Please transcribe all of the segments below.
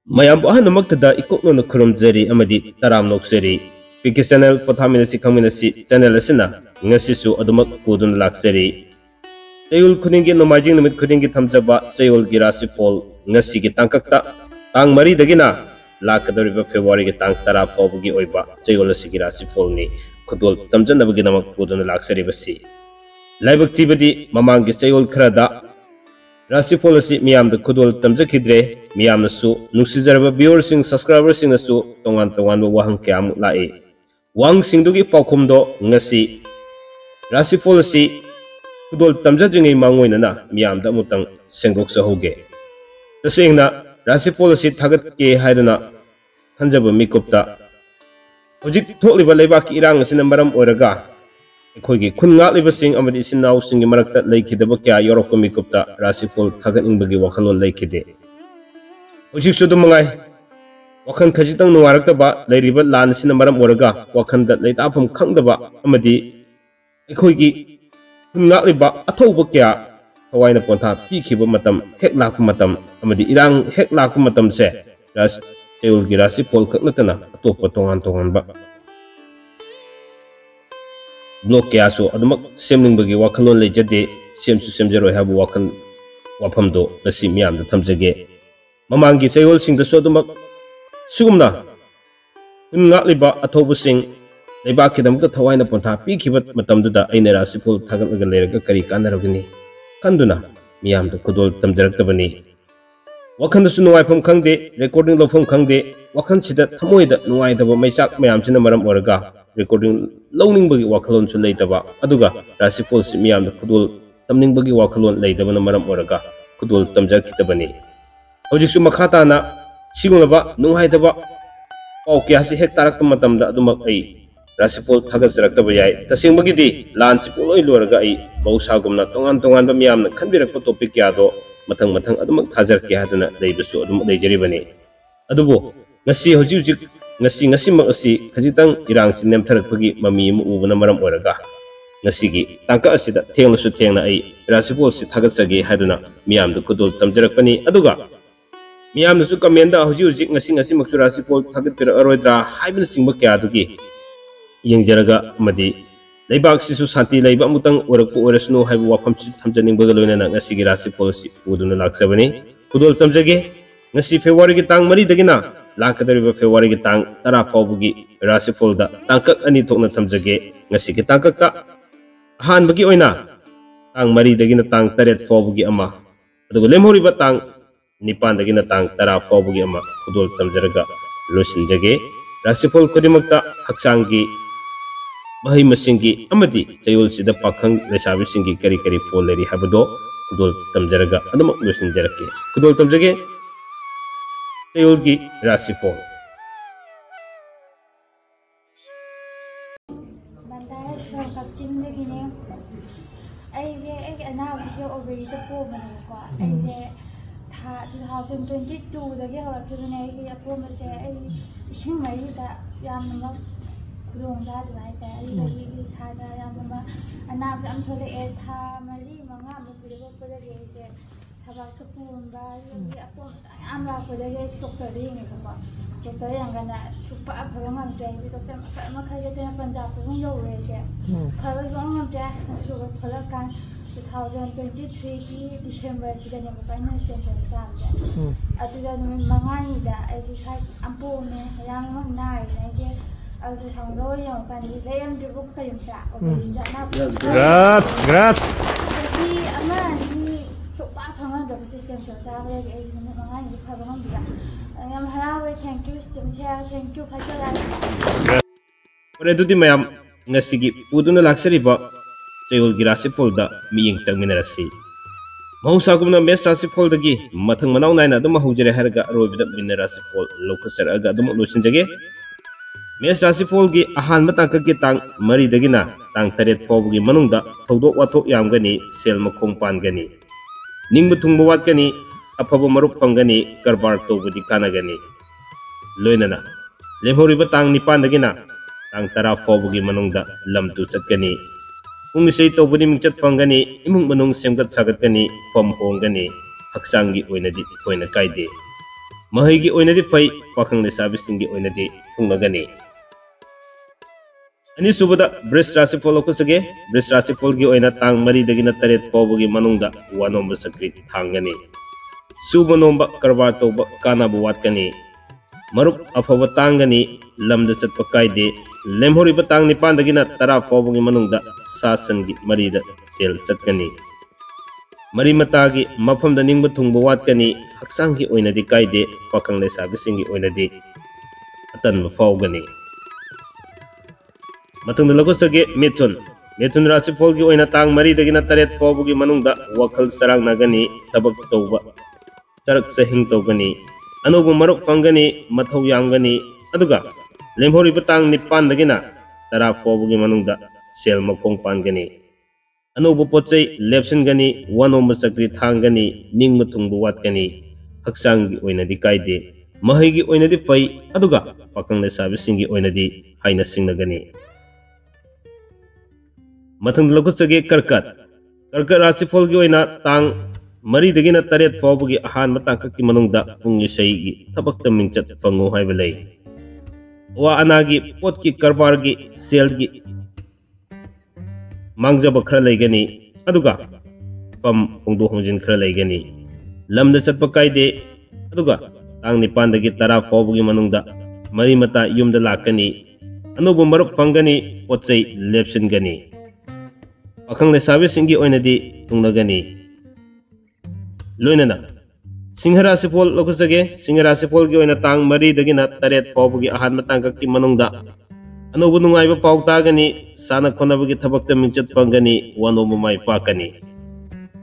mayam ahanmaktada ikokno khurumjari amadi taram noksari pk channel pothaminasi khangminasi channel asina ngasisu adumak pudun laksari chayol khuningi nomajing numit khuningi thamjaba chayol gi rashifal ngasi gi tangkakta tang mari dagina lakadoriba february gi tang tara fawgi oiba chayol asigi rashifal ni khudol tamjanabagi namak pudun laksari basi laibak tibadi mamang gi chayol khrada Rashifal asi miyam da khudol tamjakidre miyam nasu nuksijarba viewers sing subscribers sing nasu tongan ba wahang kya mu lai wang singdugi paukhumdo ngasi Rashifal asi khudol tamjajingai mangoina na miyam da mutang sengok sahoge tasengna Rashifal asi thagat ke haidana khanjaba mikupta hojik thokliba leibaki irang asina maram oraga अखोगी खुनगालिबा सिंग अमदि सिनाउ सिंग मरक्ता लेखिदब क्या York मिकुप्ता राशिफल थागनिंबगी वखलो लेखिदे होजिक सुदु मंगाय वखन खजितंग नुवारक्तबा लेरिबा लान सिना मरम ओरगा वखनदा लेताफम खंगदबा अमदि अखोगी खुनगालिबा अथौब क्या थवाइना पोंथा पीखिबा मतम हेक लाख मतम अमदि इरांग हेक लाख मतम से चयलगी राशिफल खकनतना अतोप तोंगान तोंगानबा ब्लॉक क्या सो अदमक सेमनिंबगी वाखलोन लेजदे सेमसु सेमजरो हाबु वाखन वाफमदो लसी मियाम द थमजगे ममांगी चयol सिंग द सो अदमक सुगुमना खुनगालिबा अथौब सिंग लेबाक किदमक थवाइना पोंथा पीखिबत मतमदुदा अइना राशिफल थागलगा लेरगा करी कानरगनी खंदुना मियाम द खुदोल तमजरक्तबनी वखनदसु नुवाइफम खंगदे रेकॉर्डिंग लोफम खंगदे वखन सिदा थमोइदा नुवाइदबा मैचाक मयाम सिना मरम ओरगा recording loaning bagi wakalon su leitaba aduga Rashifal si miyam da khudol tamning bagi wakalon leitaba na maram oraga khudol tamjar kitabani hojik su makhata na sigulaba nunghaidaba pau kya si hek tarak matam da adumak ai Rashifal thagas raktaba yai tasing bagi di lan si puloi loraga ai bausa gumna tongan ba miyam na khanbirak pa topic kya do mathang adumak thajar kya haduna leibasu adum leijari bani adubo ngasi hojik ngasi mak asi khajitang irang chinem tharakpagi mami mu ubana maram oraga ngasi gi tangka asida thengnasu thengna ai Rashifal si thagatsage haduna miyam du kudol tamjarakpani aduga miyam nasu comment da hojik ngasi mak Rashifal thagatpira aroidra haibna singba kya dugi yengjaraga madi leibak sisu santi leiba mutang orakpu orasnu haibu wafam chi thamjaning bagaloina na ngasi gi Rashifal si uduna laksabani kudol tamjage ngasi February gi tang mari dagina lakadariba February gi tang tara fawbugi Rashifal da tangkak ani thokna thamjage ngasi gi tangkak ta han bagi oina tang mari dagina tang taret fawbugi ama adugo lemhoriba tang nipan dagina tang tara fawbugi ama khudol tamjaraga losinjage Rashifal kodimakta haksangi mahi masingi amadi chayol sida pakhang lesabi singi kari foleri habado khudol tamjaraga adamak losinjarake khudol tamjage CHAYOLGI RASHIFAL Habak kepumba, jadi apa? Amla aku dah jadi doktor ini kan, doktor yang kena supaya apa orang jadi doktor, mak kerja di Punjab tu pun jauh saja. Kalau orang ada, sudah tholakan 2023 di Desember sudah yang finance center saja. Ada dah mangan ida, saya ampun ni, yang mana ni, ada sanglo yang kan di dalam jubuk kayu tak, Grazie. Jadi aman ni. Coba pangan dah sistem saya lagi ini mangan ini pangan juga. Yang harawe thank you sistem saya thank you pacaran. Ore dudi mayam ngasigi puduna laksari ba CHAYOLGI RASHIFAL da miyeng changminarasi mahausa gumna mes Rashifal dagi mathang manau naina dum hujere harga roibida bin Rashifal lokasar aga dum losinjage mes Rashifal gi ahan mataka gi tang mari dagina tang taret fawgi manungda thodok wathok yamgani sel makhong pangani ning butung buat kani apa maruk panggani karbar to budi kana gani loinana lemhori batang nipan dagina tang tara fobugi manungda lam tu chatkani ung sei to budi mingchat panggani imung manung semgat sagat kani fom hongani haksangi oinadi koina kaide mahaygi oinadi fai pakhang lesabisingi oinadi thungnagani. Ani subada Bris Rashifal okusage Bris Rashifal gi oina tang mari dagina taret fawgi manungda wanomba sakri thangani. Suba nomba karbar toba kana buwatkani. Marup afaba tangani lamda satpa kaide lemhori batang nipan dagina tara fawgi manungda sasangi marida sel satkani. Mari matagi mafamda ningba thungba watkani haksangi oinadi kaide pakhang lesabisingi oinadi atan fawgani. Matang lakusage Mithun Rashifal gi oina tang mari dagina taret fawgi manungda wakhal sarang nagani tabak tawba charak sahing tawgani anubu maruk fangani mathau yamgani aduga lemhori batang nipan dagina tara fawgi manungda sel makong pangani anubu potsai lepsin gani wanomba sakri thangani ningma thungbu watkani haksangi oina di kaide mahaygi oina di fai aduga pakang lesabisingi oina di haina singnagani. Mathang lakusage Karkat Rashifal gi oina tang mari dagina taret fawgi ahan matangkaki manungda pungni saygi tabakta mingchat fangu haibalay. Wa anagi potki karbargi selgi mangjaba khra laygani aduga pam hongdo hongjin khra laygani. Lamda satpa kaide aduga tang nipandagi tara fawgi manungda mari mata yumda lakani anubu marup fangani potsay lepsin gani. Pakhang lesabisingi oinadi tungnagani. Loinana Singha Rashifal lokusage Singha Rashifal gi oina tang mari dagina taret fawgi ahan matangkaki manungda anubu nungaiba pautagani sana khonabagi thabakta mingchat fangani wanobu mai pakani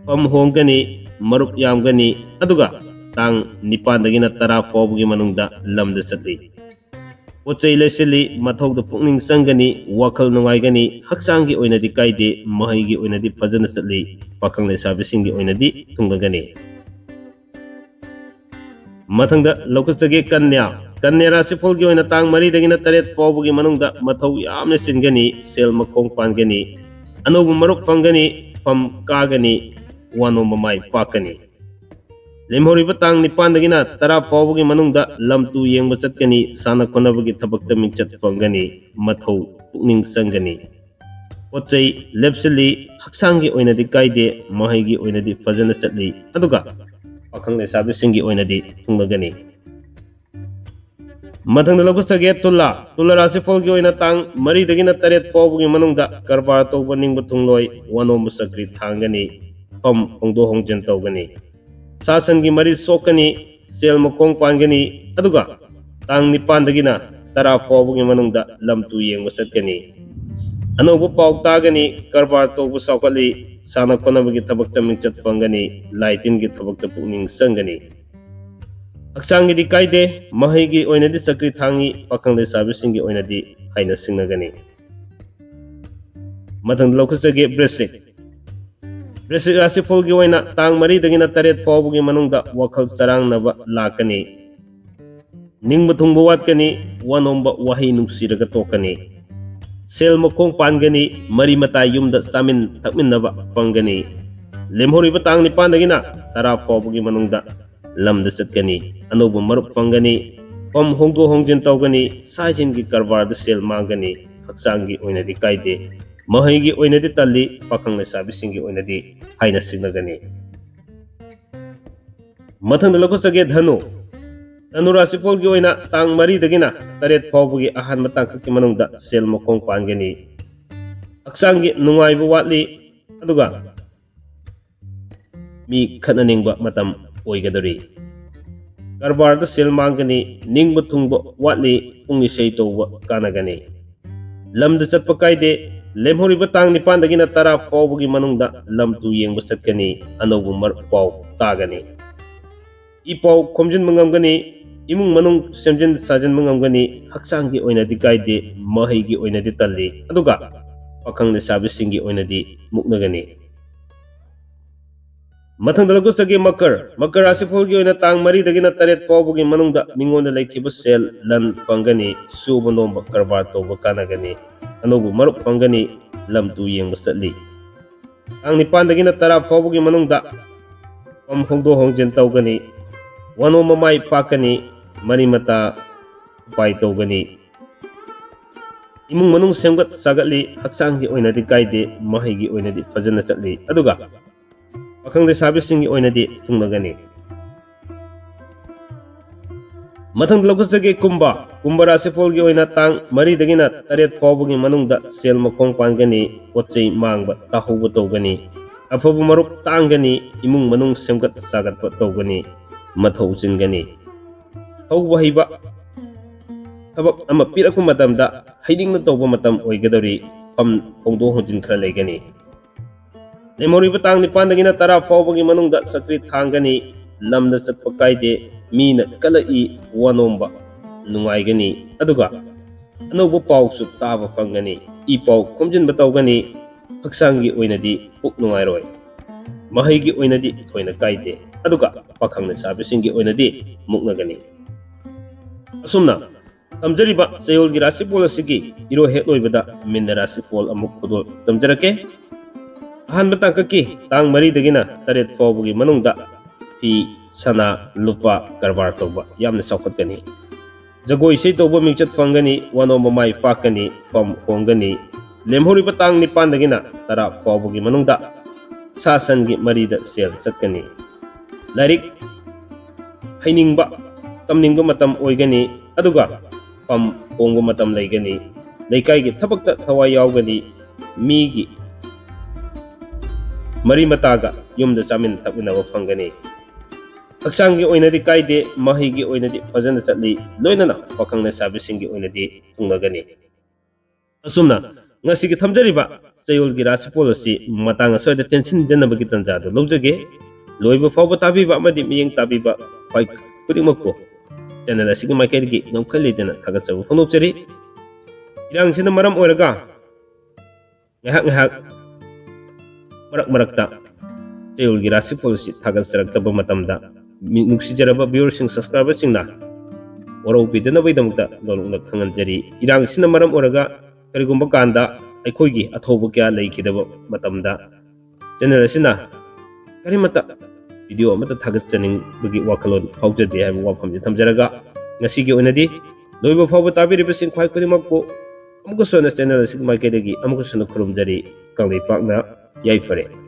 pam hongani marup yamgani aduga tang nipan dagina tara fawgi manungda lamda satli pochai lesili mathauda pukning sangani wakhal nungaigani haksangi oinadi kaide mahaygi oinadi fajana satli pakhang lesabisingi oinadi thunggagani. Mathangda lokusage Kanya Rashifal gi oina tang mari dagina taret fawgi manungda mathau yamna singani sel makong pangani anubu maruk fangani pam kagani wanomba mai pakani. Lemhori batang nipan dagina tara fawgi manungda lamtu yengba chatkani sana khonabagi thabakta mingchat fangani mathau pukning sangani pochai lepsili haksangi oinadi kaide mahaygi oinadi fajana satli aduga pakhang lesabisingi oinadi thungnagani. Mathangda lakusage Tulla Rashifal gi oina tang mari dagina taret fawgi manungda karbar tawba ningba thungloi wanomba sakri thangani pam hongdo hongjen tawgani. Sasangi mari sokani sel makong pangani aduga tang nipan dagina tara fawgi manungda lamtu yengba satkani anubu pautagani karbar tawba saukali sana khonabagi thabakta mingchat fangani laitin gi thabakta pukning sangani haksangi di kaide mahaygi oinadi sakri thangi pakhang lesabisingi oinadi haina singnagani. Mathang lakusage Bris Rashifal gi oina tang mari dagina taret fawgi manungda wakhal sarang naba lakani ningba thungba watkani wanomba wahi nungsiraga tokani sel makong pangani mari mata yumda samin thakminnaba fangani lemhori batang nipan dagina tara fawgi manungda lamda chatkani anubu marup fangani pam hongdo hongjin tawgani sajin gi karbar da sel mangani haksangi oinadi kaide mahaygi oinadi talli pakhang lesabisingi oinadi haina singnagani. Mathangda lakusage Dhanu Rashifal gi oina tang mari dagina taret fawgi ahan matangkaki manungda sel makong pangani haksangi nungaiba watli aduga mi khananingba matam oigadari karbar da sel mangani ningba thungba watli pungni sei tawba kanagani lamda chatpa kaide lemhori batang nipan dagina tara fawgi manungda lamtu yengba chatkani anubu mar paw tagani ipaw khomjin mangamgani imung manung semjin sajan mangamgani haksangi oinadi kaide mahaygi oinadi talli aduga pakhang lesabisingi oinadi muknagani. Mathangda lakusage Makar Rashifal gi oina tang mari dagina taret fawgi manungda mingonda laikhiba sel lan fangani suba nomba karbar tawba kanagani anubu marup fangani lamtu yengba satli tang nipan dagina tara fawgi manungda pam hongdo hongjen tawgani wano mamai pakani mari mata pai togani imung manung semgat sagatli haksang gi oinadi kaide mahai gi oinadi fajana chatli aduga pakhang de sabi singi oinadi tungnagani mathang logusage kumba rasifol gi oina tang mari dagina taret fawbugi manungda sel makong pangani pochei mangba tahubu togani afabu maruk tangani imung manung semgat sagat togani mathau jingani hauba hiba tabak ama pirakku matamda haidingna tawba matam oigadori pam hongdo honjin khara legani lemori batang ni pandagina tara fawbagi manungda sakri thangani lamda chatpa kaide mina kalai wanomba nungaigani aduga anoba pawsu taba fangani I paw khomjin batawgani haksangi oinadi puk nungairoi mahaigi oinadi thoina kaide aduga pakhangna sabisingi oinadi muknagani asumna tamjariba chayolgi rasifol asigi iro hetloibada minna rasifol amuk khudol tamjarake ahan batang kaki tang mari dagina taret fawbugi manungda fi sana lupa karbar toba yamna sawkhatgani jagoi sei toba mingchat fangani wano mamai pakani pam hongani lemhori batang ni pandagina tara fawbugi manungda sasangi marida sel satkani larik hainingba tamningba matam oigani aduga pam hongba matam laigani leikaigi thabakta thawai yawgani migi mari mataga yumda chamin thakminaba fangani haksangi oinadi kaide mahigi oinadi fajana chatli loinana pakhangna sabisingi oinadi tungnagani asumna ngasigi thamjariba chayolgi rasifol asi matang asoida tension janabagi tanjado lojage loiba fawba tabiba amadi miyeng tabiba pai kudingmakko channel asigi maikaigi ngamkhalidana thagatsabu phonokchari irangsina maram oiraga ngahak marak marakta chayolgi rasifol si thagatsarakta matamda nuksijaraba viewers sing subscribers singna warau bidana baidamukta loluna khanganjari irang sina maram oraga karigumba kanda aikhoigi athobu kya leikidaba matamda channel asina karimata video amata thagatchaning bagi wakalon faujade ha wafamje thamjaraga ngasigi onadi loiba fawba tabiriba sing khwai kurimakko amuka sona channel asig makedagi amuka sona khurumjari kanglei pakna yai fare